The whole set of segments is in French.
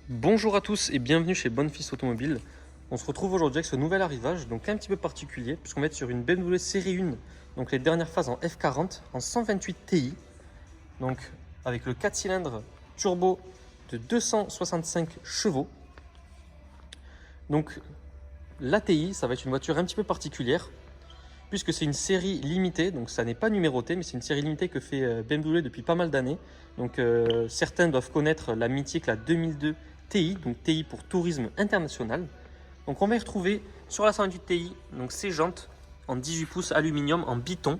Bonjour à tous et bienvenue chez Bonfils Automobile. On se retrouve aujourd'hui avec ce nouvel arrivage, donc un petit peu particulier, puisqu'on va être sur une BMW série 1, donc les dernières phases en F40, en 128 Ti, donc avec le 4 cylindres turbo de 265 chevaux. Donc la TI, ça va être une voiture un petit peu particulière, puisque c'est une série limitée, donc ça n'est pas numéroté, mais c'est une série limitée que fait BMW depuis pas mal d'années. Donc certains doivent connaître la mythique, la 2002 TI, donc TI pour tourisme international. Donc on va y retrouver sur la 128 Ti, donc ces jantes en 18 pouces aluminium en biton.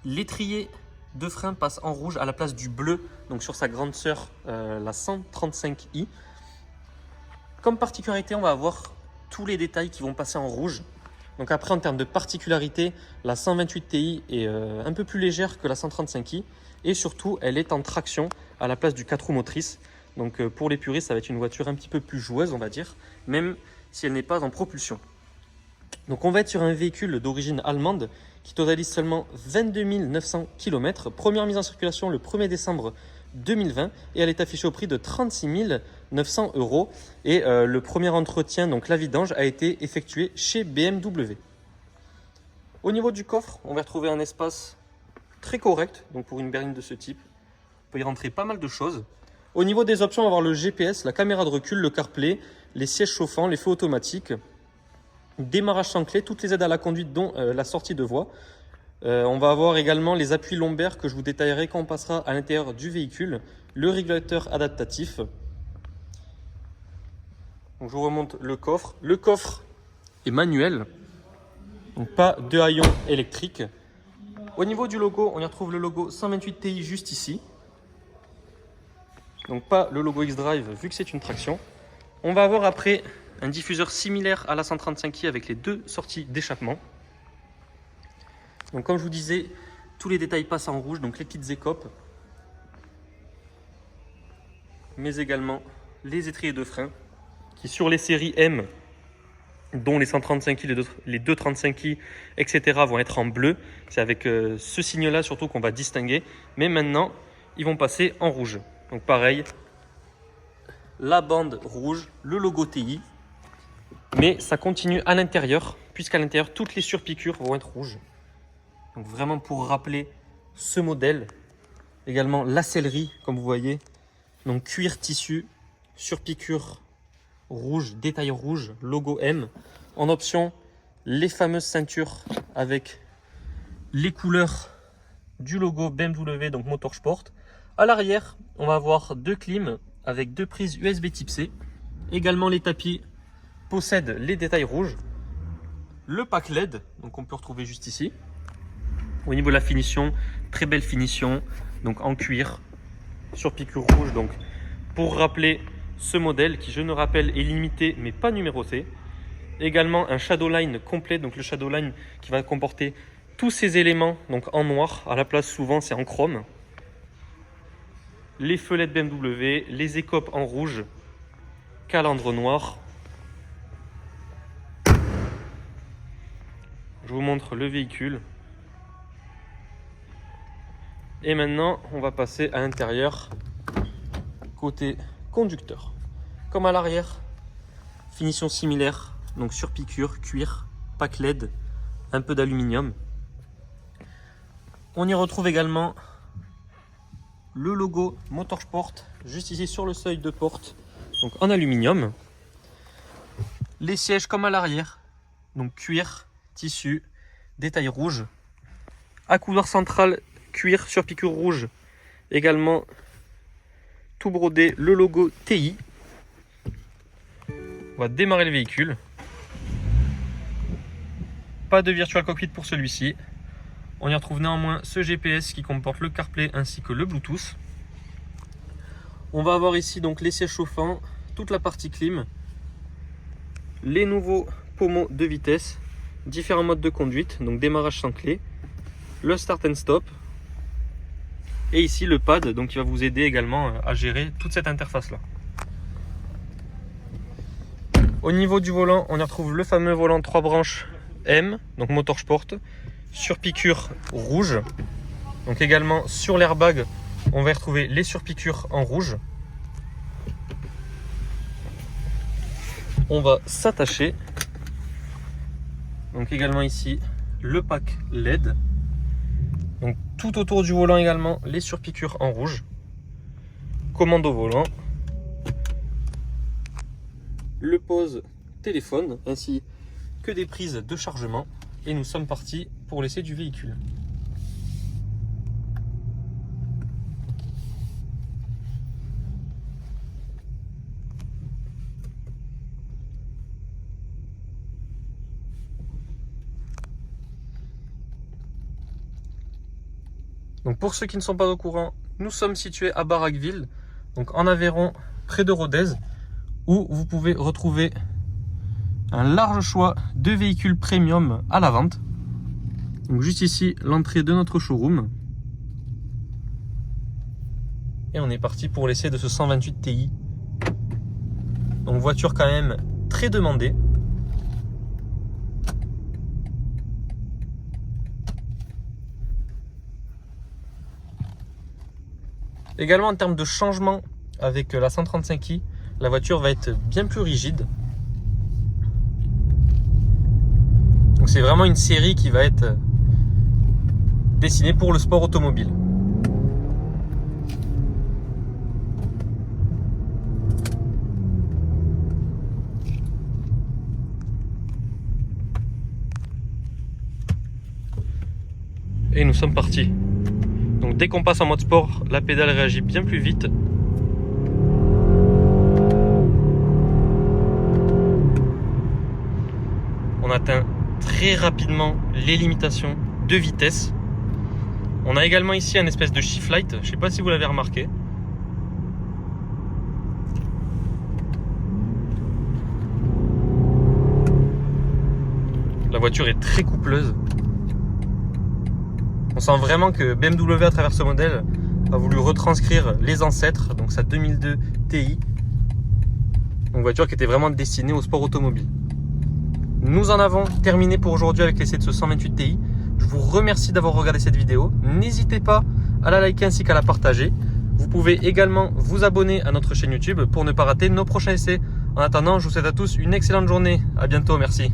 L'étrier de frein passe en rouge à la place du bleu, donc sur sa grande sœur, la 135i. Comme particularité, on va avoir tous les détails qui vont passer en rouge. Donc après, en termes de particularité, la 128 Ti est un peu plus légère que la 135i. Et surtout, elle est en traction à la place du 4 roues motrices. Donc pour les puristes, ça va être une voiture un petit peu plus joueuse, on va dire, même si elle n'est pas en propulsion. Donc on va être sur un véhicule d'origine allemande qui totalise seulement 22 900 km. Première mise en circulation le 1er décembre 2020 et elle est affichée au prix de 36 900 €. Et le premier entretien, donc la vidange, a été effectué chez BMW. Au niveau du coffre, on va retrouver un espace très correct, donc pour une berline de ce type. On peut y rentrer pas mal de choses. Au niveau des options, on va avoir le GPS, la caméra de recul, le CarPlay, les sièges chauffants, les feux automatiques, démarrage sans clé, toutes les aides à la conduite dont la sortie de voie. On va avoir également les appuis lombaires que je vous détaillerai quand on passera à l'intérieur du véhicule, le régulateur adaptatif. Donc je vous remonte le coffre. Le coffre est manuel, donc pas de haillons électriques. Au niveau du logo, on y retrouve le logo 128 Ti juste ici. Donc pas le logo X-Drive vu que c'est une traction. On va avoir après un diffuseur similaire à la 135i avec les deux sorties d'échappement. Donc comme je vous disais, tous les détails passent en rouge, donc les petites écopes, mais également les étriers de frein qui sur les séries M, dont les 135i, les 235i, etc. vont être en bleu. C'est avec ce signe-là surtout qu'on va distinguer. Mais maintenant, ils vont passer en rouge. Donc pareil, la bande rouge, le logo TI. Mais ça continue à l'intérieur, puisqu'à l'intérieur, toutes les surpiqûres vont être rouges. Donc vraiment pour rappeler ce modèle. Également la sellerie, comme vous voyez. Donc cuir, tissu, surpiqûre rouge, détail rouge, logo M. En option, les fameuses ceintures avec les couleurs du logo BMW, donc Motorsport. À l'arrière, on va avoir deux clims avec deux prises USB type C. Également, les tapis possèdent les détails rouges. Le pack LED, donc on peut retrouver juste ici. Au niveau de la finition, très belle finition, donc en cuir, sur piqûre rouge. Donc pour rappeler ce modèle qui, je ne rappelle, est limité mais pas numéroté. Également un Shadowline complet, donc le Shadowline qui va comporter tous ces éléments donc en noir. À la place, souvent, c'est en chrome. Les feux LED BMW, les écopes en rouge, calandre noir. Je vous montre le véhicule. Et maintenant, on va passer à l'intérieur, côté conducteur. Comme à l'arrière, finition similaire, donc sur piqûre, cuir, pack LED, un peu d'aluminium. On y retrouve également le logo Motorsport, juste ici sur le seuil de porte, donc en aluminium. Les sièges comme à l'arrière, donc cuir, tissu, détail rouge. Accoudeur central, cuir sur piqûre rouge, également tout brodé, le logo TI. On va démarrer le véhicule. Pas de virtual cockpit pour celui-ci. On y retrouve néanmoins ce GPS qui comporte le CarPlay ainsi que le Bluetooth. On va avoir ici donc les sièges chauffants, toute la partie clim, les nouveaux pommeaux de vitesse, différents modes de conduite, donc démarrage sans clé, le start and stop, et ici le pad donc qui va vous aider également à gérer toute cette interface là. Au niveau du volant, on y retrouve le fameux volant 3 branches M, donc Motorsport, sur piqûre rouge. Donc également sur l'airbag, on va y retrouver les surpiqûres en rouge. on va s'attacher. Donc également ici le pack LED. Donc tout autour du volant également les surpiqûres en rouge. Commande au volant. Le pose téléphone ainsi que des prises de chargement. Et nous sommes partis pour l'essai du véhicule. Donc pour ceux qui ne sont pas au courant, nous sommes situés à Baraqueville, donc en Aveyron, près de Rodez, où vous pouvez retrouver un large choix de véhicules premium à la vente. Donc juste ici, l'entrée de notre showroom. Et on est parti pour l'essai de ce 128 Ti. Donc voiture quand même très demandée. Également en termes de changement avec la 135i, la voiture va être bien plus rigide. Donc c'est vraiment une série qui va être dessinée pour le sport automobile. Et nous sommes partis. Donc dès qu'on passe en mode sport, la pédale réagit bien plus vite. On atteint très rapidement les limitations de vitesse. On a également ici un espèce de shift light, je ne sais pas si vous l'avez remarqué. La voiture est très coupleuse. On sent vraiment que BMW à travers ce modèle a voulu retranscrire les ancêtres, donc sa 2002 Ti. Une voiture qui était vraiment destinée au sport automobile. Nous en avons terminé pour aujourd'hui avec l'essai de ce 128 Ti. Je vous remercie d'avoir regardé cette vidéo. N'hésitez pas à la liker ainsi qu'à la partager. Vous pouvez également vous abonner à notre chaîne YouTube pour ne pas rater nos prochains essais. En attendant, je vous souhaite à tous une excellente journée. À bientôt, merci.